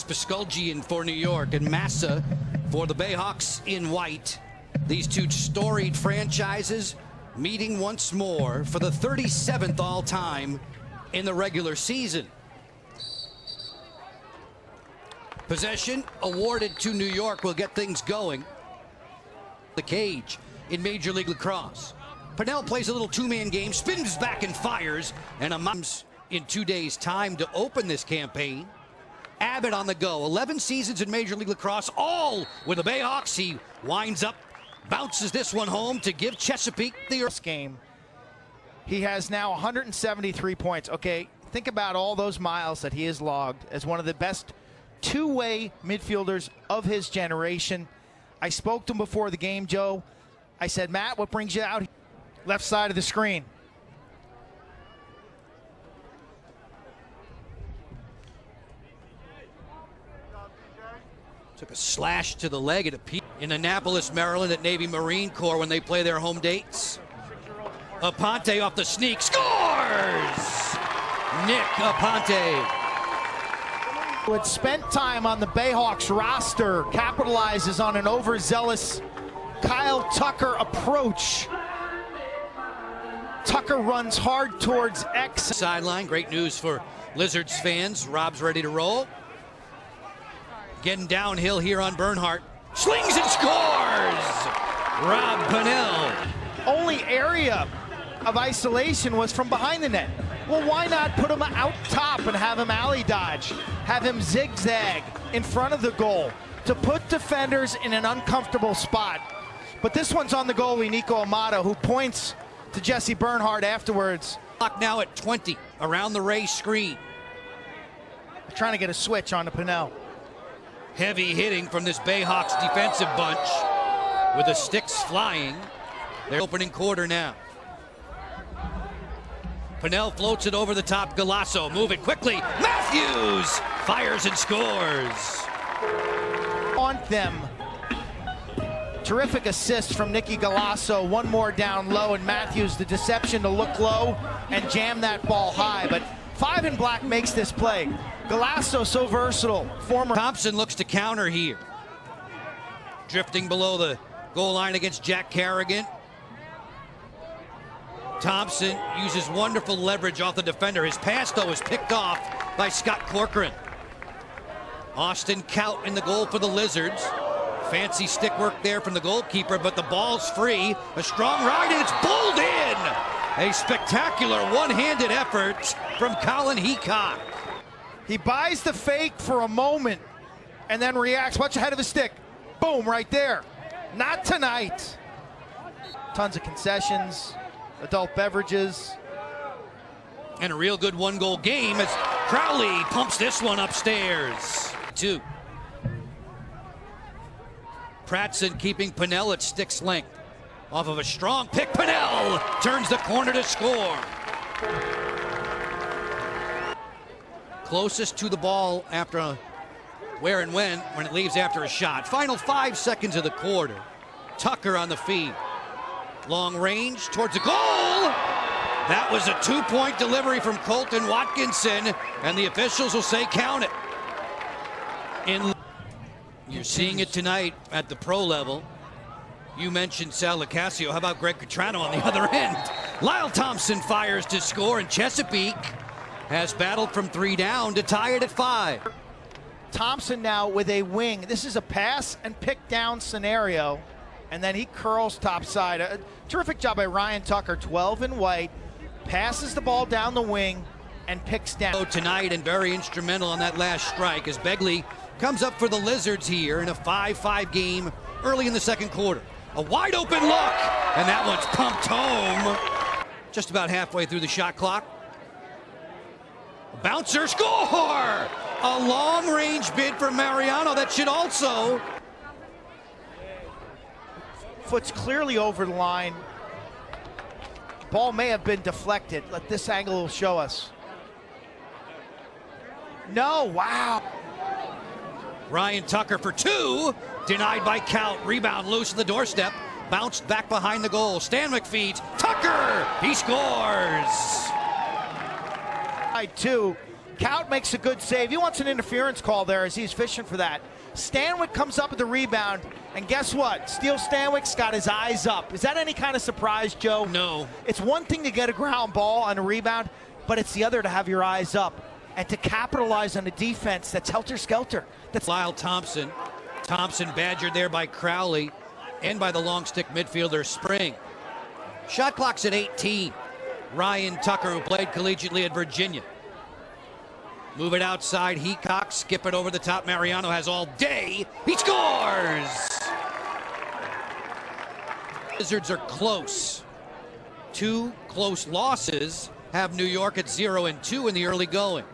Pisculgian for New York and Massa for the Bayhawks in white. These two storied franchises meeting once more for the 37th all-time in the regular season. Possession awarded to New York will get things going. The cage in Major League Lacrosse. Pennell plays a little two-man game, spins back and fires, and a mom's in 2 days' time to open this campaign. Abbott on the go, 11 seasons in Major League Lacrosse, all with the Bayhawks. He winds up, bounces this one home to give Chesapeake the game. He has now 173 points. Okay, think about all those miles that he has logged as one of the best two-way midfielders of his generation. I spoke to him before the game, Joe. I said, Matt, what brings you out? Left side of the screen. Took a slash to the leg at a peak in Annapolis, Maryland at Navy Marine Corps when they play their home dates. Aponte off the sneak, scores! Nick Aponte. Who had spent time on the Bayhawks roster, capitalizes on an overzealous Kyle Tucker approach. Tucker runs hard towards X. Sideline, great news for Lizards fans. Rob's ready to roll. Getting downhill here on Bernhardt. Slings and scores! Rob Pennell. Only area of isolation was from behind the net. Well, why not put him out top and have him alley dodge? Have him zigzag in front of the goal to put defenders in an uncomfortable spot. But this one's on the goalie, Nico Amato, who points to Jesse Bernhardt afterwards. Clock now at 20, around the Ray screen. Trying to get a switch on the Pennell. Heavy hitting from this Bayhawks defensive bunch with the sticks flying. Their opening quarter now. Pennell floats it over the top. Galasso move it quickly. Matthews fires and scores. On them. Terrific assist from Nicky Galasso. One more down low, and Matthews the deception to look low and jam that ball high. But 5 in black makes this play. Galasso so versatile. Former Thompson looks to counter here. Drifting below the goal line against Jack Carrigan. Thompson uses wonderful leverage off the defender. His pass, though, is picked off by Scott Corcoran. Austin Kaut in the goal for the Lizards. Fancy stick work there from the goalkeeper, but the ball's free. A strong ride, and it's bowled in. A spectacular one-handed effort from Colin Heacock. He buys the fake for a moment and then reacts much ahead of his stick. Boom, right there. Not tonight. Tons of concessions, adult beverages. And a real good one-goal game as Crowley pumps this one upstairs. 2. Pratson keeping Pennell at stick's length. Off of a strong pick, Pennell turns the corner to score. Closest to the ball after a where and when it leaves after a shot. Final 5 seconds of the quarter. Tucker on the feed. Long range towards the goal. That was a 2-point delivery from Colton Watkinson, and the officials will say count it. You're seeing it tonight at the pro level. You mentioned Sal Licasio. How about Greg Catrano on the other end? Lyle Thompson fires to score, and Chesapeake has battled from 3 down to tie it at 5. Thompson now with a wing. This is a pass and pick down scenario, and then he curls topside. A terrific job by Ryan Tucker, 12 in white, passes the ball down the wing and picks down. Tonight, and very instrumental on that last strike as Begley comes up for the Lizards here in a 5-5 game early in the second quarter. A wide open look, and that one's pumped home. Just about halfway through the shot clock. Bouncer score! A long-range bid for Mariano that should also. Foot's clearly over the line. Ball may have been deflected. Let this angle will show us. No, wow. Ryan Tucker for 2, denied by Kaut. Rebound loose in the doorstep. Bounced back behind the goal. Stanwick feeds. Tucker! He scores! 2, Kaut makes a good save. He wants an interference call there as he's fishing for that. Stanwyck comes up with the rebound, and guess what? Steel Stanwyck's got his eyes up. Is that any kind of surprise, Joe? No. It's one thing to get a ground ball on a rebound, but it's the other to have your eyes up and to capitalize on a defense that's helter-skelter. That's Lyle Thompson. Thompson badgered there by Crowley and by the long stick midfielder Spring. Shot clock's at 18. Ryan Tucker, who played collegiately at Virginia. Move it outside, Heacock, skip it over the top. Mariano has all day. He scores! Wizards are close. 2 close losses have New York at 0-2 in the early going.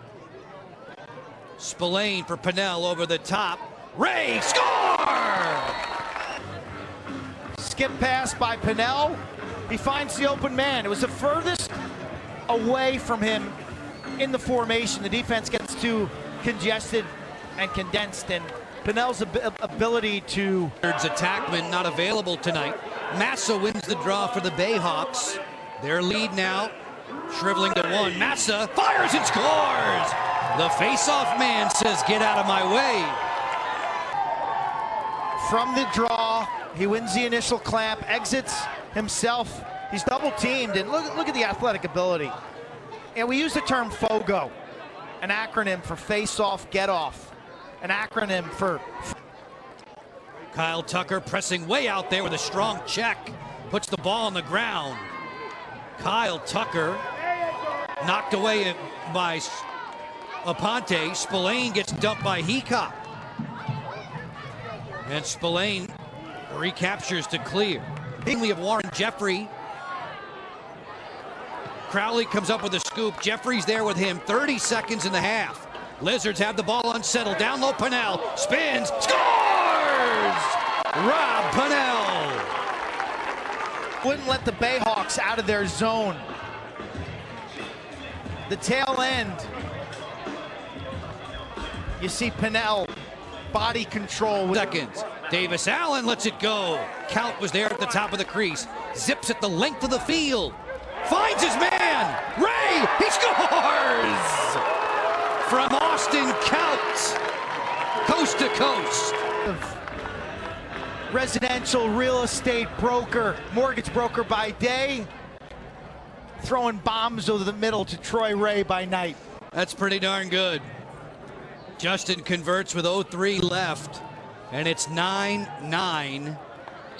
Spillane for Pennell over the top. Ray, score! skip pass by Pennell. He finds the open man. It was the furthest away from him in the formation. The defense gets too congested and condensed, and Pennell's ability to... Attackman not available tonight. Massa wins the draw for the Bayhawks. Their lead now shriveling to 1. Massa fires and scores! The face-off man says, get out of my way. From the draw, he wins the initial clamp, exits himself. He's double-teamed, and look at the athletic ability. And we use the term FOGO, an acronym for face-off, get-off, an acronym for... Kyle Tucker pressing way out there with a strong check. Puts the ball on the ground. Kyle Tucker knocked away by Aponte. Spillane gets dumped by Heacock. And Spillane recaptures to clear. We have Warren Jeffrey. Crowley comes up with a scoop. Jeffrey's there with him. 30 seconds in the half. Lizards have the ball unsettled. Down low, Pennell spins, scores! Rob Pennell. Wouldn't let the Bayhawks out of their zone. The tail end. You see Pennell, body control. Seconds. Davis Allen lets it go. Count was there at the top of the crease. Zips at the length of the field. Finds his man. Ray, he scores! From Austin Count, coast to coast. Residential real estate broker, mortgage broker by day, throwing bombs over the middle to Troy Ray by night. That's pretty darn good. Justin converts with 0-3 left, and it's 9-9.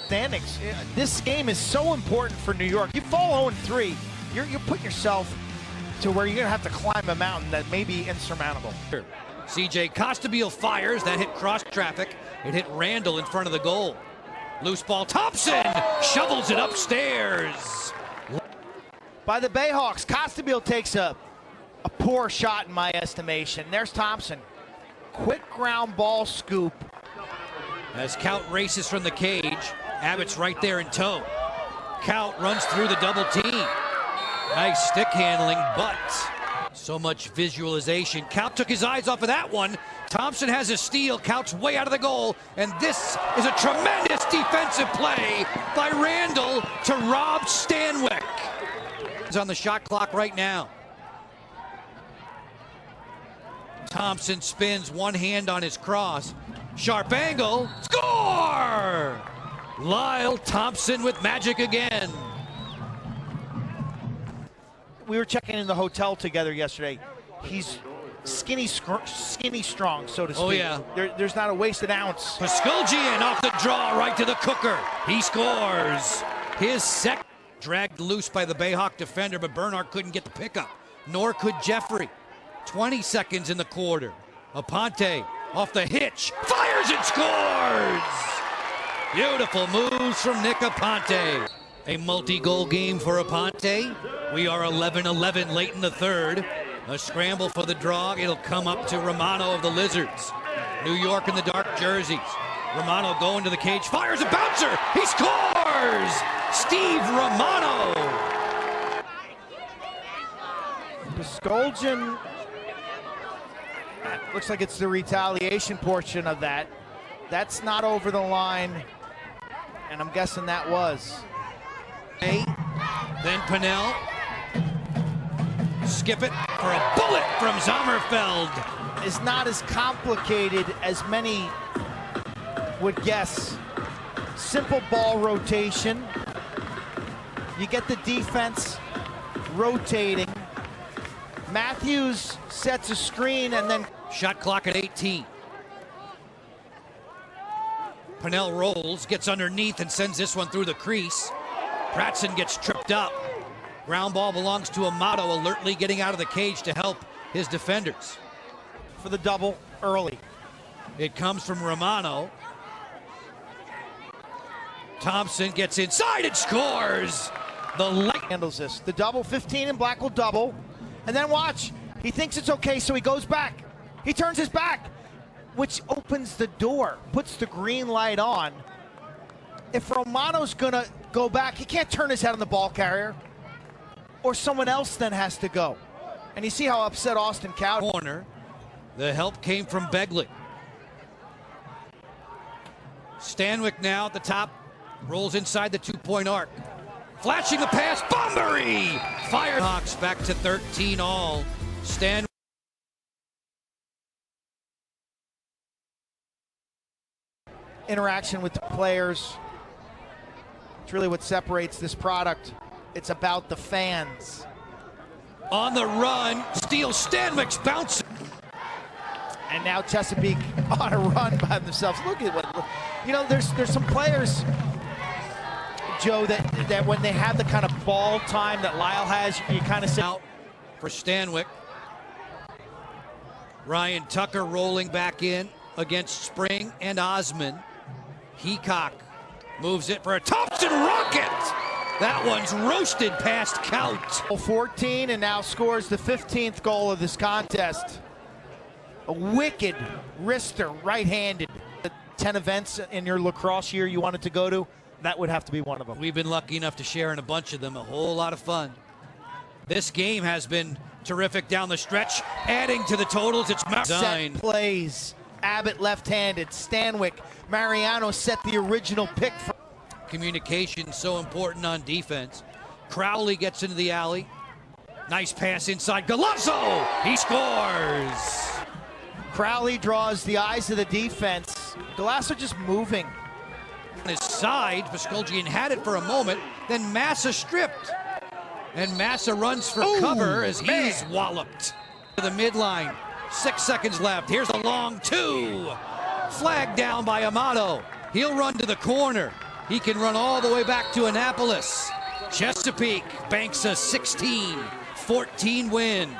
Standings. This game is so important for New York. You fall 0-3, you're putting yourself to where you're gonna have to climb a mountain that may be insurmountable. CJ Costabile fires, that hit cross traffic. It hit Randall in front of the goal. Loose ball, Thompson shovels it upstairs. By the Bayhawks, Costabile takes a poor shot in my estimation. There's Thompson. Quick ground ball scoop. As Count races from the cage, Abbott's right there in tow. Count runs through the double team. Nice stick handling, but so much visualization. Count took his eyes off of that one. Thompson has a steal. Count's way out of the goal, and this is a tremendous defensive play by Randall to Rob Stanwyck. He's on the shot clock right now. Thompson spins, one hand on his cross. Sharp angle, score! Lyle Thompson with magic again. We were checking in the hotel together yesterday. He's skinny strong, so to speak. Oh, yeah. There's not a wasted ounce. Paskuljian off the draw, right to the cooker. He scores. His second dragged loose by the Bayhawk defender, but Bernhardt couldn't get the pickup. Nor could Jeffrey. 20 seconds in the quarter. Aponte off the hitch, fires and scores! Beautiful moves from Nick Aponte. A multi-goal game for Aponte. We are 11-11 late in the third. A scramble for the draw. It'll come up to Romano of the Lizards. New York in the dark jerseys. Romano going to the cage, fires a bouncer. He scores! Steve Romano. Paskuljian, looks like it's the retaliation portion of that. That's not over the line, and I'm guessing that was. Then Pennell, skip it, for a bullet from Sommerfeld. Is not as complicated as many would guess. Simple ball rotation. You get the defense rotating. Matthews sets a screen and then Shot clock at 18. Pennell rolls, gets underneath and sends this one through the crease. Pratson gets tripped up. Ground ball belongs to Amato, alertly getting out of the cage to help his defenders. for the double early. It comes from Romano. Thompson gets inside and scores. The light Handles this. The double, 15, and Black will double. And then watch. He thinks it's okay, so he goes back. He turns his back, which opens the door, puts the green light on. If Romano's gonna go back, he can't turn his head on the ball carrier, or someone else then has to go. And you see how upset Austin Cowden. corner. The help came from Begley. Stanwyck now at the top, rolls inside the two-point arc. Flashing the pass, Bombery! Firehawks back to 13 all. Stanwyck. Interaction with the players. It's really what separates this product. It's about the fans. On the run, steals Stanwyck's bounce. And now Chesapeake on a run by themselves. Look at what, you know, there's some players, Joe, that when they have the kind of ball time that Lyle has, you kind of say. Out for Stanwyck. Ryan Tucker rolling back in against Spring and Osman. Heacock moves it for a Thompson rocket. That one's roasted past count. 14 and now scores the 15th goal of this contest. A wicked wrister, right-handed. 10 events in your lacrosse year you wanted to go to, that would have to be one of them. We've been lucky enough to share in a bunch of them. A whole lot of fun. This game has been terrific down the stretch. Adding to the totals, it's Set plays. Abbott left-handed. Stanwyck. Mariano set the original pick. Communication so important on defense. Crowley gets into the alley. Nice pass inside. Galazzo! He scores! Crowley draws the eyes of the defense. Galazzo just moving. On his side, Paskoljian had it for a moment, then Massa stripped. And Massa runs for cover as he's walloped. To the midline, 6 seconds left. Here's a long two. Flag down by Amato. He'll run to the corner. He can run all the way back to Annapolis. Chesapeake banks a 16-14 win.